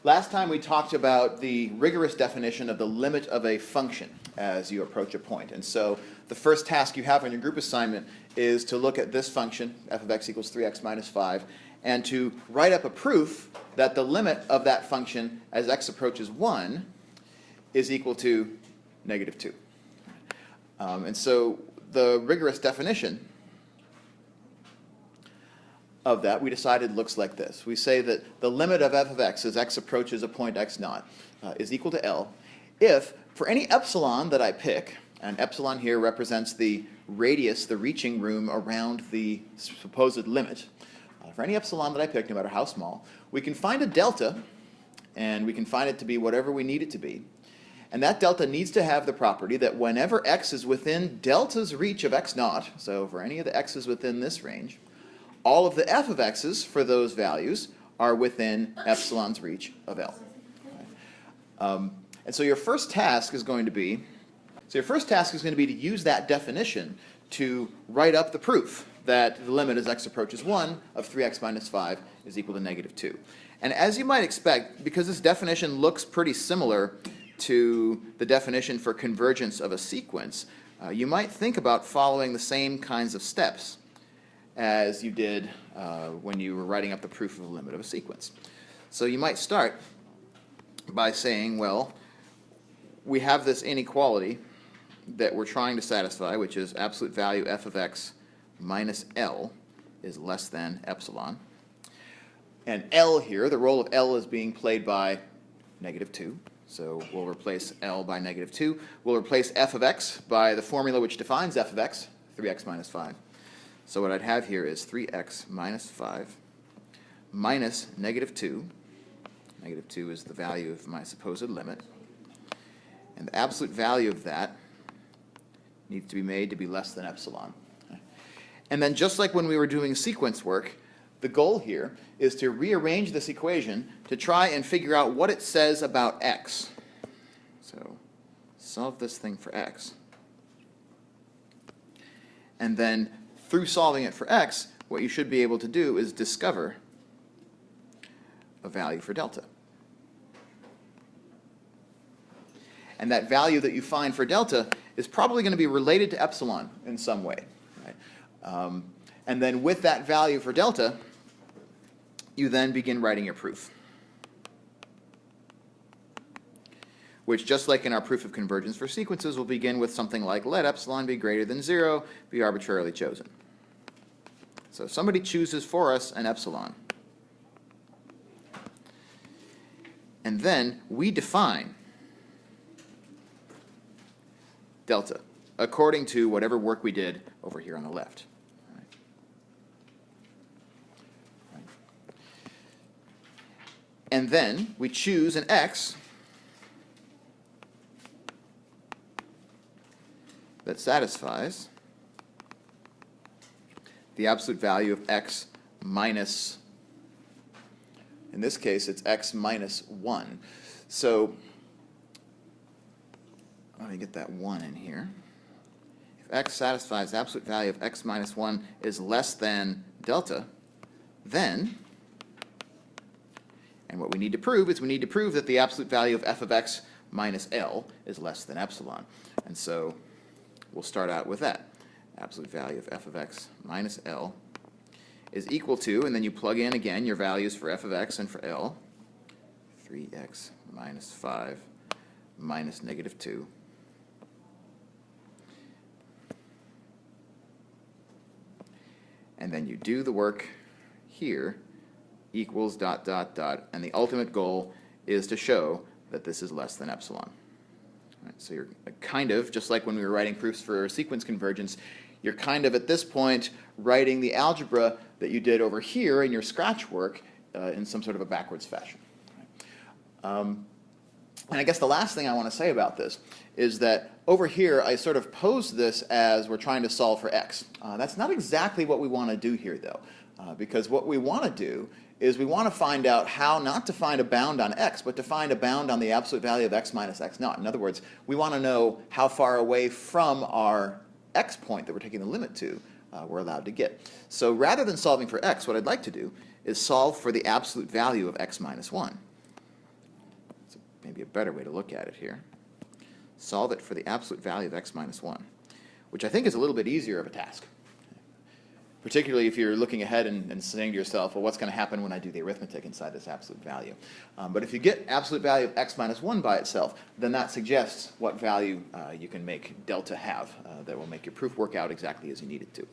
Last time we talked about the rigorous definition of the limit of a function as you approach a point. And so the first task you have on your group assignment is to look at this function, f of x equals 3x minus 5, and to write up a proof that the limit of that function as x approaches 1 is equal to negative 2. And so the rigorous definition of that, we decided looks like this. We say that the limit of f of x as x approaches a point x naught is equal to L if for any epsilon that I pick, and epsilon here represents the radius, the reaching room around the supposed limit, for any epsilon that I pick, no matter how small, we can find a delta, and we can find it to be whatever we need it to be. And that delta needs to have the property that whenever x is within delta's reach of x naught, so for any of the x's within this range, all of the f of x's for those values are within epsilon's reach of L. And so your first task is going to be, to use that definition to write up the proof that the limit as x approaches 1 of 3x minus 5 is equal to negative 2. And as you might expect, because this definition looks pretty similar to the definition for convergence of a sequence, you might think about following the same kinds of steps as you did when you were writing up the proof of the limit of a sequence. So you might start by saying, well, we have this inequality that we're trying to satisfy, which is absolute value f of x minus L is less than epsilon. And L here, the role of L is being played by negative 2. So we'll replace L by negative 2. We'll replace f of x by the formula which defines f of x, 3x minus 5. So what I'd have here is 3x minus 5 minus negative 2. Negative 2 is the value of my supposed limit. And the absolute value of that needs to be made to be less than epsilon. And then just like when we were doing sequence work, the goal here is to rearrange this equation to try and figure out what it says about x. So solve this thing for x. And then through solving it for x, what you should be able to do is discover a value for delta. And that value that you find for delta is probably going to be related to epsilon in some way. Right? And then with that value for delta, you then begin writing your proof, which, just like in our proof of convergence for sequences, will begin with something like let epsilon be greater than 0, be arbitrarily chosen. So somebody chooses for us an epsilon. And then we define delta according to whatever work we did over here on the left. And then we choose an x that satisfies the absolute value of x minus, in this case, it's x minus 1. So let me get that 1 in here. If x satisfies the absolute value of x minus 1 is less than delta, then, and what we need to prove is we need to prove that the absolute value of f of x minus L is less than epsilon. And so we'll start out with that. Absolute value of f of x minus L is equal to, and then you plug in again your values for f of x and for L, 3x minus 5 minus negative 2. And then you do the work here, equals dot, dot, dot, and the ultimate goal is to show that this is less than epsilon. Right, so you're kind of, just like when we were writing proofs for sequence convergence, you're kind of at this point writing the algebra that you did over here in your scratch work in some sort of a backwards fashion. And I guess the last thing I want to say about this is that over here I sort of posed this as we're trying to solve for x. That's not exactly what we want to do here, though, because what we want to do is we want to find out how not to find a bound on x, but to find a bound on the absolute value of x minus x naught. In other words, we want to know how far away from our x point that we're taking the limit to we're allowed to get. So rather than solving for x, what I'd like to do is solve for the absolute value of x minus 1. maybe a better way to look at it here. Solve it for the absolute value of x minus 1, which I think is a little bit easier of a task. Particularly if you're looking ahead and saying to yourself, well, what's going to happen when I do the arithmetic inside this absolute value? But if you get absolute value of x minus 1 by itself, then that suggests what value you can make delta have that will make your proof work out exactly as you need it to.